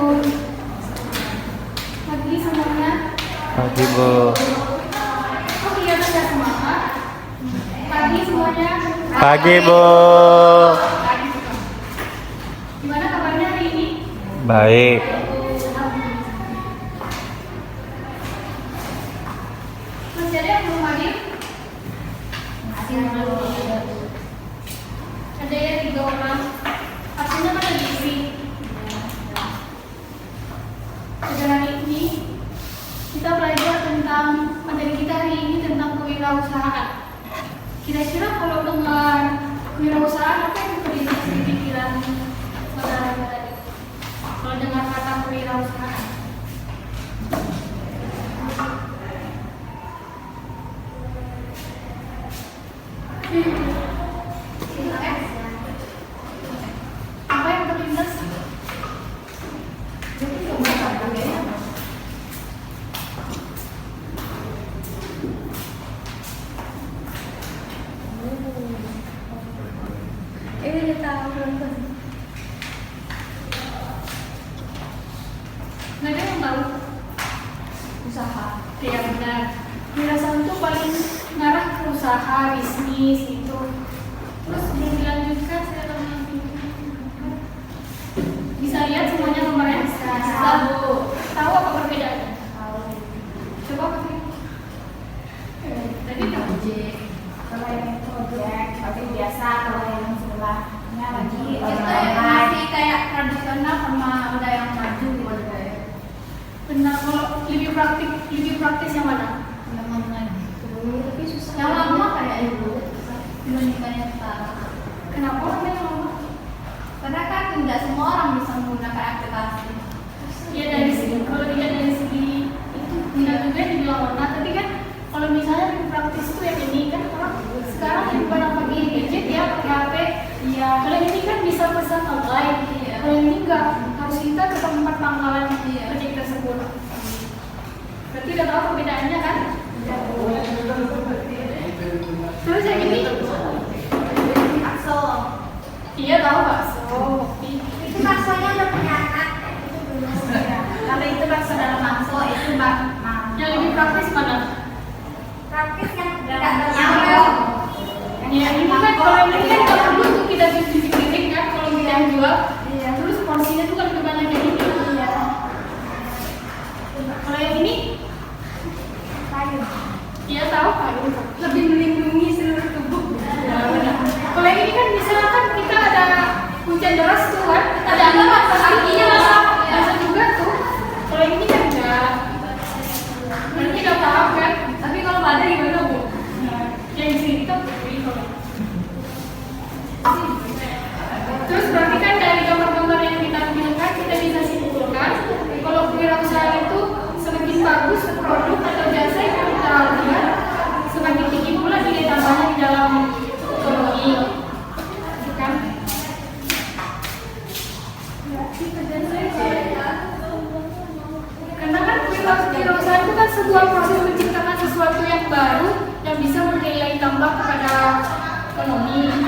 Pagi semuanya. Pagi, Bu. Oh iya, sudah semangat. Pagi semuanya. Pagi, Bu. Gimana kabarnya hari ini? Baik. Masih ada yang belum hadir? Ada ya 3 orang. Artinya kan lagi isi. Pada hari ini kita belajar tentang materi kita hari ini tentang kewirausahaan. Kira-kira kalau dengar kewirausahaan apa yang terlintas di pikiran saudara tadi? Kalau dengar kata kewirausahaan, apa yang terlintas? Nggak ada yang tahu? Usaha. Iya benar. Kewirausahaan itu paling ngarah ke usaha, bisnis itu. Terus belum dilanjutkan, saya bisa lihat semuanya nomornya? Tahu. Tahu apa perbedaannya? Tahu. Coba pakai. Tadi tahu. Kalau yang project, tapi biasa kalau yang sebelahnya lagi Kita yang masih kayak tradisional sama udah yang maju gitu ya. Benar, kalau lebih praktis yang mana? yang mana tapi susah. Yang lama kayak ibu dibandingkan yang sekarang. Kenapa yang lama? Karena kan tidak semua orang bisa menggunakan aplikasi. Ya dari segi, kalau dilihat dari segi itu tidak juga dibilang lama, tapi kan kalau misalnya lebih praktis itu yang ini kan orang sekarang yang pada pakai gadget ya pakai HP. Iya. Kalau ini kan bisa pesan online. Iya. Kalau ini enggak, harus kita ke tempat pangkalan Iya. project tersebut. Berarti udah tahu perbedaannya kan? Terus yang ini? Bakso. Iya tahu bakso. Itu baksonya udah punya anak. Itu belum. Kalau itu bakso dalam bakso itu Yang lebih praktis mana? praktis yang tidak bernyawa. Ya ini kan kalau ini kan kalau dulu tuh kita piring kan kalau kita yang jual. Iya. Terus porsinya tuh kan lebih banyak kayak gini. Iya. Kalau yang ini, Sayur. dia tahu kan lebih melindungi seluruh tubuh. Kalau yang ini kan misalkan kita ada hujan deras tuh kan, ada angin kakinya basah juga tuh. Kalau yang ini kan enggak. Berarti kita tahu kan. Tapi kalau badai gimana, Bu? Yang di sini tuh terus berarti kan dari gambar-gambar yang ditampilkan kita bisa simpulkan kalau kewirausahaan itu semakin bagus produk atau jasa yang kita lakukan semakin tinggi pula nilai tambahnya di dalam ekonomi, kan? Karena kan kewirausahaan itu kan sebuah proses menciptakan sesuatu yang baru yang bisa bernilai tambah kepada ekonomi.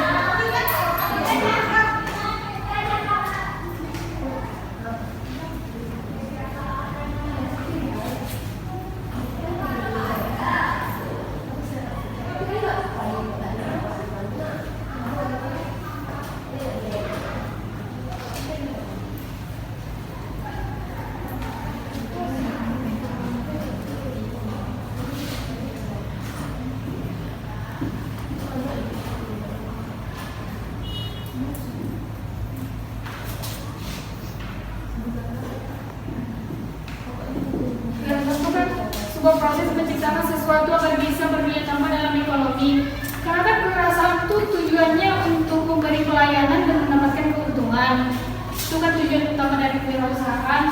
Dan tentu kan sebuah proses menciptakan sesuatu agar bisa bernilai tambah dalam ekonomi. Karena kan kewirausahaan itu tujuannya untuk memberi pelayanan dan mendapatkan keuntungan. Itu kan tujuan utama dari kewirausahaan.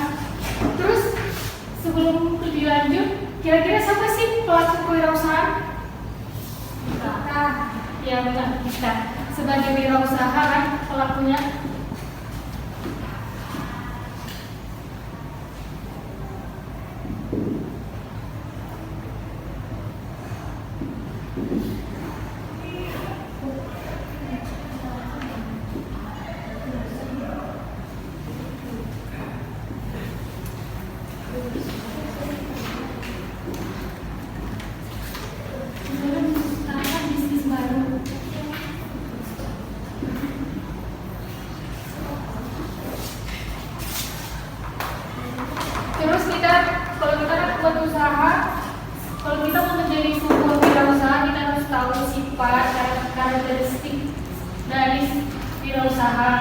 Terus sebelum lebih lanjut, kira-kira siapa sih pelaku kewirausahaan? Kita. Ya benar, kita sebagai wirausaha kan pelakunya. buat usaha, kalau kita mau menjadi sebuah wirausaha, kita harus tahu sifat, karakteristik dari wirausaha.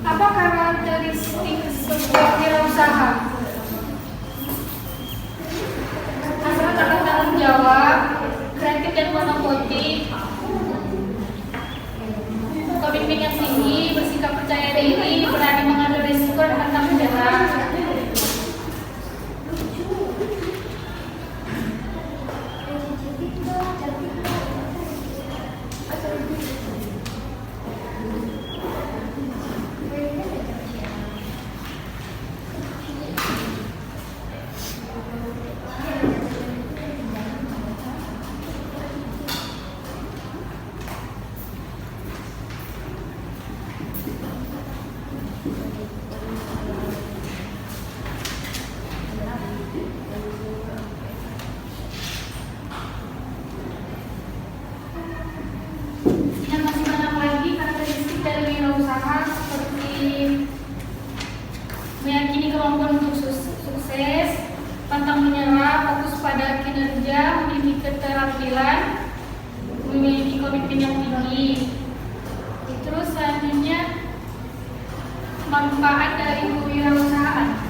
Apa karakteristik sebuah wirausaha? Adalah dapat tanggung jawab, kreatif dan monopotik, komitmen yang tinggi, bersikap percaya diri, berani mengambil risiko dan pantang menyerah. Dan masih banyak lagi karakteristik dari wirausaha seperti meyakini kemampuan untuk sukses, pantang menyerah, fokus pada kinerja, memiliki keterampilan, memiliki komitmen yang tinggi. Terus selanjutnya manfaat dari kewirausahaan.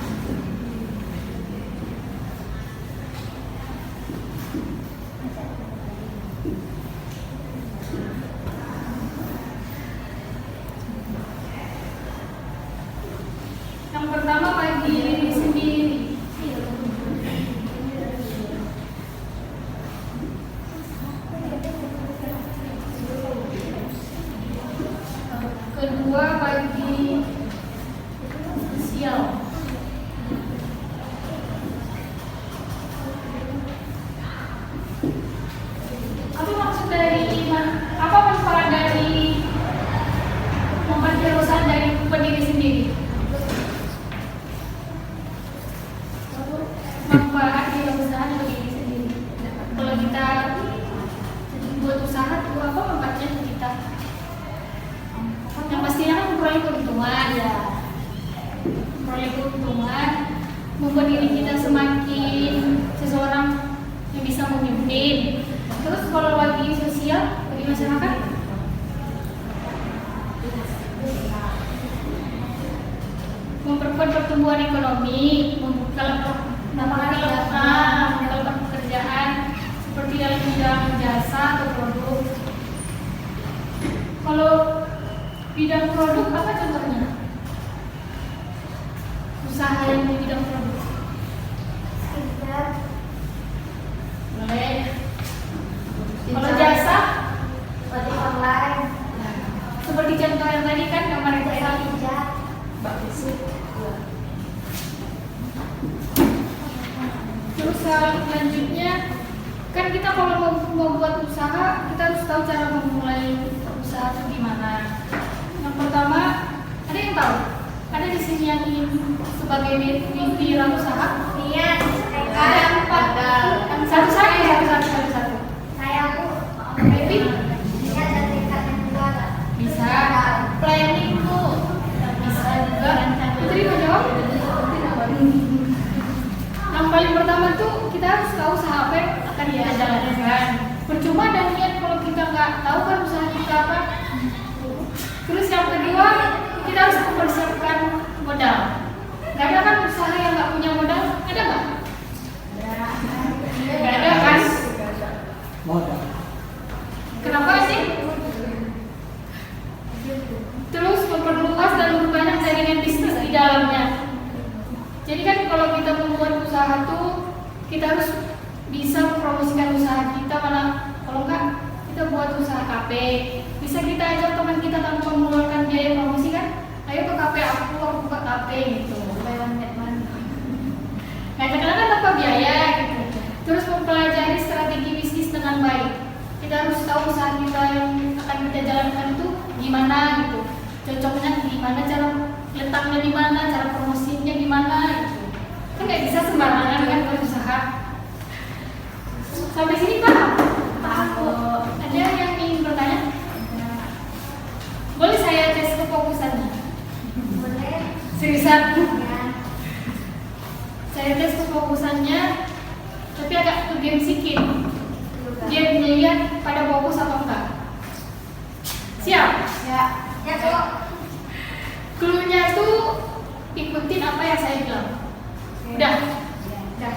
Yang pertama bagi diri sendiri. Kedua bagi sosial. Apa maksud dari apa manfaat dari membuat wirausaha dari pendiri sendiri? Manfaat wirausaha dari diri sendiri. Kalau kita buat usaha tuh apa manfaatnya untuk kita? Yang pastinya kan memperoleh keuntungan ya. Memperoleh keuntungan, membuat diri kita semakin seseorang yang bisa memimpin. Terus kalau bagi sosial, bagi masyarakat, memperkuat pertumbuhan ekonomi, membuka lapangan pekerjaan seperti dalam bidang jasa atau produk. Kalau bidang produk apa contohnya? Usaha yang di bidang produk. Boleh. Kalau jasa, ojek online, seperti contoh yang tadi kan gambar itu pijat, Terus selanjutnya kan kita kalau mau membuat usaha kita harus tahu cara memulai usaha itu gimana. Yang pertama, ada yang tahu? Ada di sini yang ingin sebagai wirausaha? iya, Ada 4. Satu-satu. saya Bu, Baby bisa ada tingkat yang kedua. bisa. Planning tuh bisa juga. Putri mau jawab? Yang paling pertama tuh kita harus tahu usaha apa yang akan kita jalankan. Percuma dan niat kalau kita nggak tahu kan usaha kita apa. Terus yang kedua kita harus mempersiapkan modal. Nggak ada kan usaha yang nggak punya modal? Ada nggak? Nggak ada kan? Modal. Kenapa sih? Terus memperluas dan memperbanyak jaringan bisnis di dalamnya. Jadi kan kalau kita membuat usaha tuh kita harus bisa mempromosikan usaha kita, malah kalau enggak kita buat usaha kafe. Bisa kita ajak teman kita tanpa mengeluarkan biaya promosi kan? Ayo ke kafe aku buka kafe gitu. Lewat Batman. Ngajak kan tanpa biaya gitu. Terus mempelajari strategi bisnis dengan baik. Kita harus tahu usaha kita yang akan kita jalankan itu gimana gitu. Cocoknya gimana, cara letaknya di mana, cara promosinya gimana gitu. Kan nggak bisa sembarangan kan berusaha. Sampai sini paham? Ada yang ingin bertanya? Boleh saya tes kefokusannya? Boleh. Seriusan? Ya. Saya tes kefokusannya, tapi agak kegem sedikit. Dia melihat pada fokus atau enggak. Siap? Ya. Ya, Kok. Cluenya tuh ikutin apa yang saya bilang. Udah? Udah.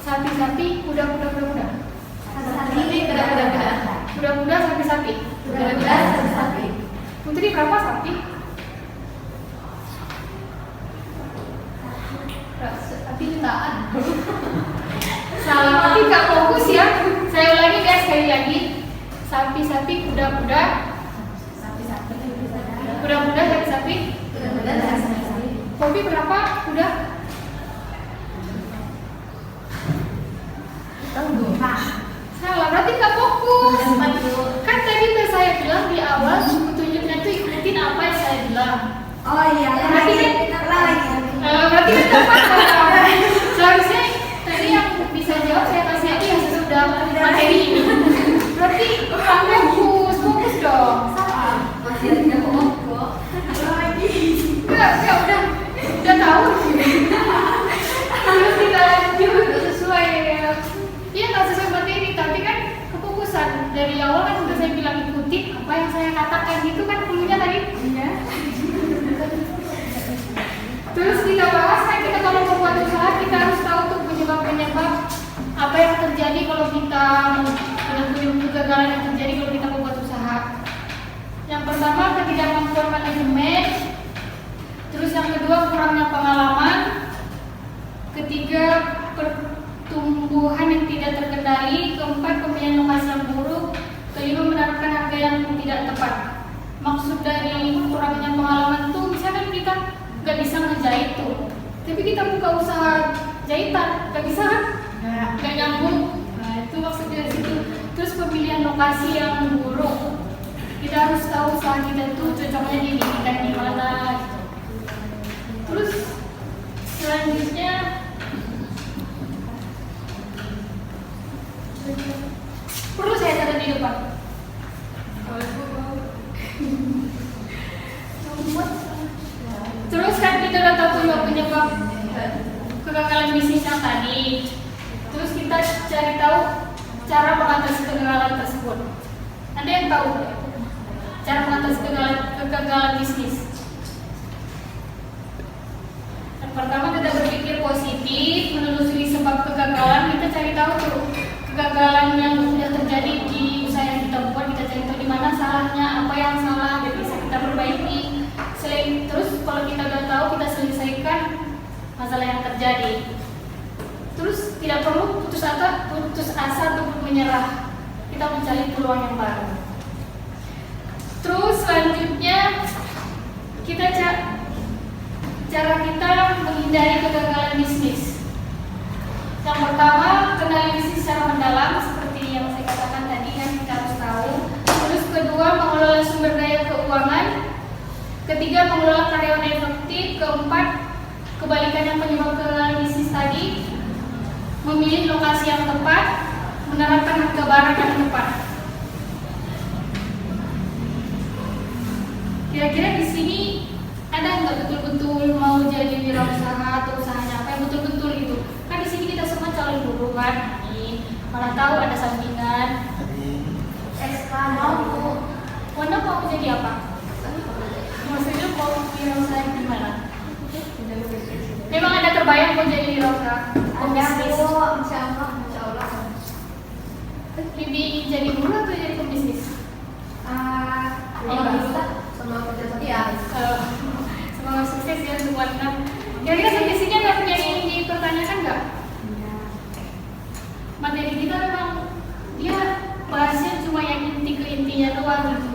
Sapi-sapi, kuda. Sapi, Kuda, sapi-sapi. sapi. Putri berapa sapi? Sapi jutaan. Salah, tapi nggak fokus ya. Saya ulangi guys, sekali lagi. Sapi-sapi, kuda. Sapi. Kuda, sapi-sapi. Sapi. Kopi berapa? Kuda? Salah, berarti nggak fokus. Kan tadi udah saya bilang di awal petunjuknya tuh ikutin apa yang saya bilang. Oh iya, Berarti lagi. berarti kan tepat kan? Seharusnya tadi yang bisa jawab saya kasih aja yang sesudah materi ini. Berarti fokus dong. Masih ada kok. Enggak, udah tahu. Terus kita lanjut sesuai ya. Iya nggak sesuai materi, tapi kan kefokusan dari awal kan udah saya bilang ikutin apa yang saya katakan gitu kan dulunya tadi. Iya. Terus kita bahas kan kita kalau membuat usaha kita harus tahu tuh penyebab apa yang terjadi kalau kita menentukan kegagalan yang terjadi kalau kita membuat usaha. Yang pertama ketidakmampuan manajemen, terus yang kedua kurangnya pengalaman, ketiga pertumbuhan yang tidak terkendali, keempat pemilihan lokasi yang buruk, kelima menerapkan harga yang tidak tepat. Maksud dari kurangnya pengalaman tuh misalkan kita nggak bisa ngejahit tuh, tapi kita buka usaha jahitan, nggak bisa kan? Nggak nyambung. Nah itu maksudnya dari situ. Terus pemilihan lokasi yang buruk, kita harus tahu usaha kita tuh cocoknya didirikan di mana. Gitu. Terus selanjutnya perlu saya catat di depan. Terus kan kita udah tahu penyebab kegagalan bisnis yang tadi. Terus kita cari tahu cara mengatasi kegagalan tersebut. Ada yang tahu cara mengatasi kegagalan bisnis? Yang pertama kita berpikir positif, menelusuri sebab kegagalan. Kita cari tahu tuh kegagalan yang sudah terjadi di usaha yang kita buat. Kita cari tahu di mana salahnya, apa yang salah, dan bisa kita perbaiki. Terus kalau kita udah tahu, kita selesaikan masalah yang terjadi. Terus tidak perlu putus asa untuk menyerah. Kita mencari peluang yang baru. Terus selanjutnya kita cara kita menghindari kegagalan bisnis. Yang pertama, kenali bisnis secara mendalam seperti yang saya katakan tadi kan kita harus tahu. Terus kedua, mengelola sumber daya keuangan. Ketiga, mengelola karyawan efektif. Keempat, kebalikannya penyebab kegagalan bisnis tadi, memilih lokasi yang tepat, menerapkan harga barang yang tepat. Kira-kira di sini ada nggak betul-betul mau jadi wirausaha atau usahanya apa yang betul-betul itu? Kan di sini kita semua calon guru kan, mana tahu ada sampingan. SK mau. Wanda mau jadi apa? Maksudnya mau wirausaha gimana? Memang ada terbayang mau jadi wirausaha? Pembisnis? Insya Allah. Lebih jadi guru atau jadi pembisnis? Sama kerja setia. Semoga sukses ya untuk Wanda. Kira-kira sampai sini ada yang ingin dipertanyakan nggak? Materi kita memang dia bahasnya cuma yang inti ke intinya doang gitu.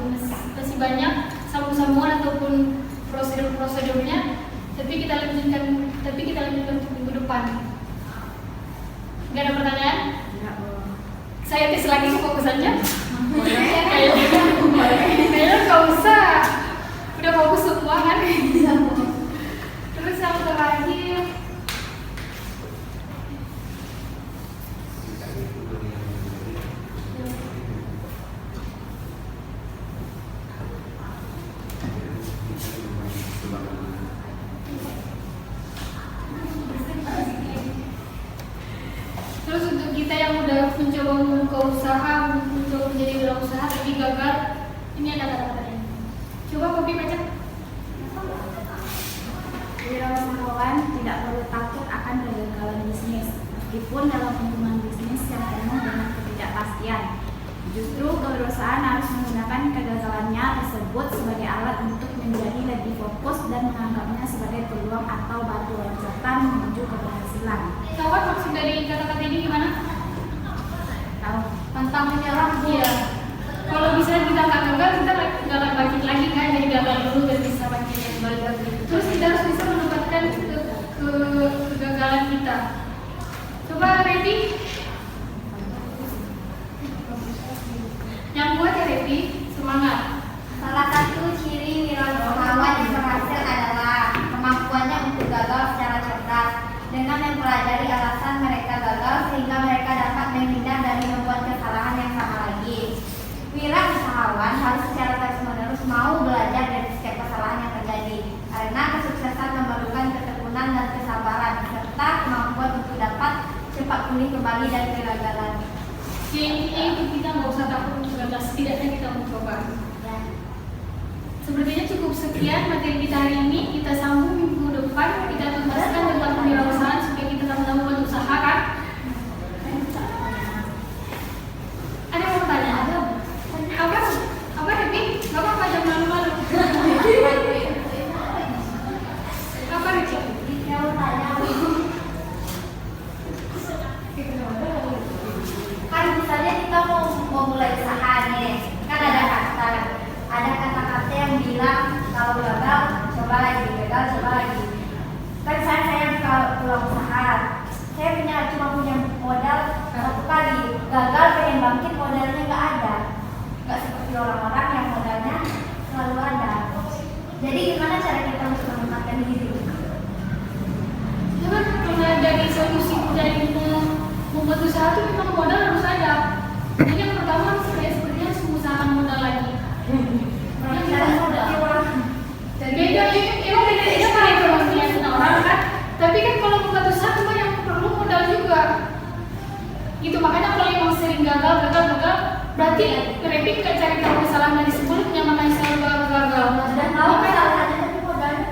Masih banyak sambung-sambungan ataupun prosedur-prosedurnya. Tapi kita lanjutkan untuk minggu depan. Nggak ada pertanyaan? Saya tes lagi fokusannya. Kayaknya nggak usah. Udah fokus semua kan? Terus yang terakhir Bi baca. Wirausahawan tidak perlu takut akan kegagalan bisnis, meskipun dalam hubungan bisnis yang penuh dengan ketidakpastian. Justru kewirausahaan harus menggunakan kegagalannya tersebut sebagai alat untuk menjadi lebih fokus dan menganggapnya sebagai peluang atau batu loncatan menuju keberhasilan. Kawan, maksud dari kata-kata ini gimana? Tahu? Pantang menyerah. Iya. Kalau bisa kita nggak gagal, kita gagal bangkit lagi kan, jadi gagal dulu dan bisa bangkit kembali lagi. Terus kita harus bisa menempatkan kegagalan kita. Coba Revi. Yang buat ya Revi, semangat. Salah satu ciri wirausahawan yang berhasil adalah kemampuannya untuk gagal secara cerdas dengan mempelajari alasan mereka gagal sehingga mereka dapat menghindar dari membuat kesalahan yang sama lagi. Wirausahawan harus secara terus-menerus mau belajar dari setiap kesalahan yang terjadi karena kesuksesan memerlukan ketekunan dan kesabaran serta kemampuan untuk dapat cepat pulih kembali dari kegagalan. Jadi intinya itu kita nggak usah takut untuk gagal, setidaknya kita mencoba. Ya. Sepertinya cukup sekian materi kita hari ini. Kita sambung minggu depan. Kita tuntaskan tentang kewirausahaan supaya kita sama-sama berusaha kan? Ada yang mau tanya? Ada? Apa Revi? Gak apa-apa, jangan malu-malu. Apa Revi? Mau tanya, kan misalnya kita mau mulai usaha nih, kan ada kata-kata yang bilang kalau gagal coba lagi, gagal coba lagi. Kan saya pulang usaha, saya cuma punya modal satu kali, gagal pengen bangkit modalnya nggak ada, nggak seperti orang-orang yang modalnya selalu ada. Jadi gimana cara kita untuk menempatkan diri? Cuman kalau dari solusi dari membuat usaha itu memang modal harus ada. Jadi yang pertama sepertinya harus mengusahakan modal lagi. Beda kali kalau punya orang kan. Tapi kan kalau membuat usaha cuma yang perlu modal juga. Gitu makanya kalau emang sering gagal, berarti Revi nggak cari tahu kesalahan dari sebelumnya makanya selalu gagal. Dan tahu kesalahannya tapi modalnya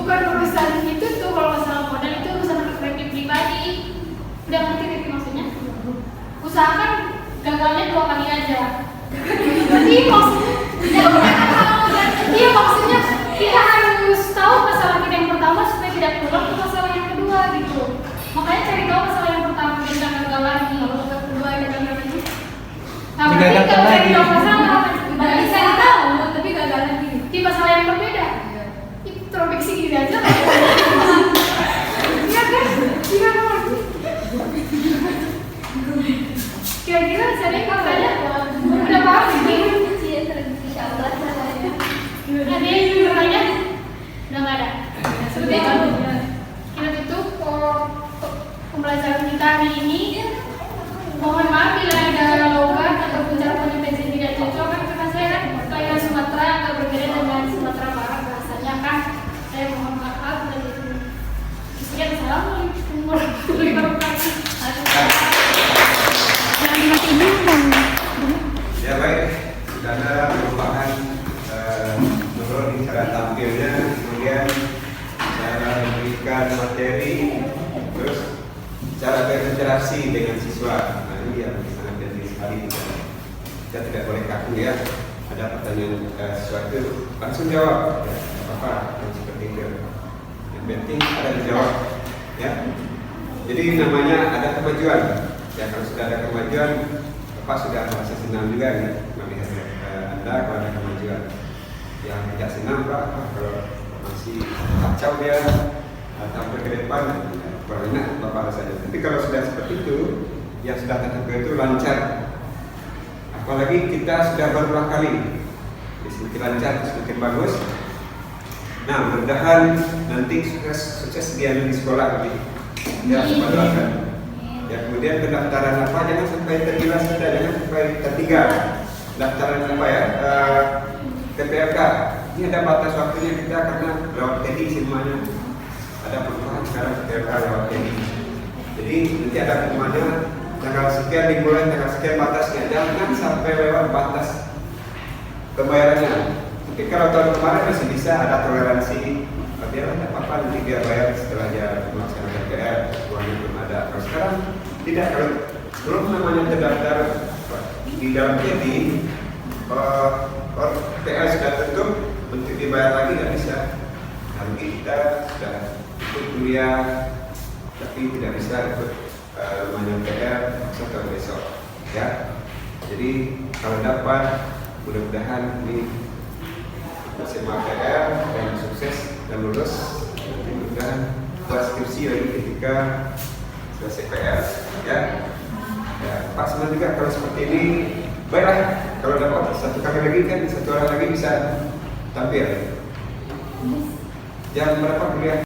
Bukan urusan itu tuh, kalau masalah modal itu urusan Revi pribadi. Udah ngerti Revi maksudnya? Usahakan gagalnya 2 kali aja. Iya maksudnya kita harus tahu masalah kita yang pertama supaya tidak terulang ke masalah yang kedua gitu. Makanya cari tahu masalah yang pertama dan jangan gagal lagi. Kalau kedua gagal lagi. Nah, berarti kalau cari tahu masalah, berarti saya tahu tapi gagal lagi. Di masalah yang berbeda. Introspeksi diri aja. Iya kan? Gimana lagi? Kira-kira saya katanya udah paham sih? Ada yang bertanya? Udah nggak ada. Seperti itu. Kita tutup pembelajaran kita hari ini. Mohon maaf bila ada logat atau cara penyampaian yang tidak cocok kan karena saya pelayan Sumatera agak berbeda dengan Sumatera Barat bahasanya kan. Saya mohon maaf dan itu. Sekian, assalamualaikum warahmatullahi wabarakatuh. Ya baik, sudah ada perubahan menurut cara tampilnya, kemudian cara memberikan materi, terus cara berinteraksi dengan siswa. Nah ini yang sangat penting sekali. Kita tidak boleh kaku ya. Ada pertanyaan sesuatu langsung jawab. Ya, apa-apa yang seperti itu. Yang penting ada dijawab. Ya. Jadi namanya ada kemajuan. Ya kalau sudah ada kemajuan, Bapak sudah merasa senang juga ya melihat Anda kalau ada kemajuan. Yang tidak senang Pak, kalau masih kacau dia tampil ke depan, kurang enak Bapak rasanya. Tapi kalau sudah seperti itu, yang sudah tertentu itu lancar. Apalagi kita sudah berulang kali, semakin lancar, semakin bagus. Nah, mudah-mudahan nanti sukses dia di sekolah kami. Ya, doakan. Ya, kemudian pendaftaran apa jangan sampai tergilas kita, jangan sampai tertinggal. Pendaftaran apa ya? TPLK. Ini ada batas waktunya kita karena lewat TEDI semuanya. Ada perubahan sekarang TPLK lewat TEDI. Jadi nanti ada pengumumannya tanggal sekian dimulai, tanggal sekian batasnya. Jangan sampai lewat batas. pembayarannya. Tapi kalau tahun kemarin masih bisa ada toleransi, dia tidak apa-apa nanti dia bayar setelah dia melaksanakan PR, uangnya belum ada. Kalau sekarang tidak, kalau belum namanya terdaftar di dalam jadi PR sudah tutup, untuk dibayar lagi nggak bisa. Nah, mungkin kita sudah ikut kuliah, tapi tidak bisa ikut namanya PR sampai besok, ya. Jadi kalau dapat, mudah-mudahan ini SMA PR dan sukses dan lulus. Mudah-mudahan buat skripsi lagi ketika selesai PR, ya. Ya, Pak senang juga kalau seperti ini. Baiklah, kalau dapat satu kali lagi kan satu orang lagi bisa tampil. Jam berapa kuliah?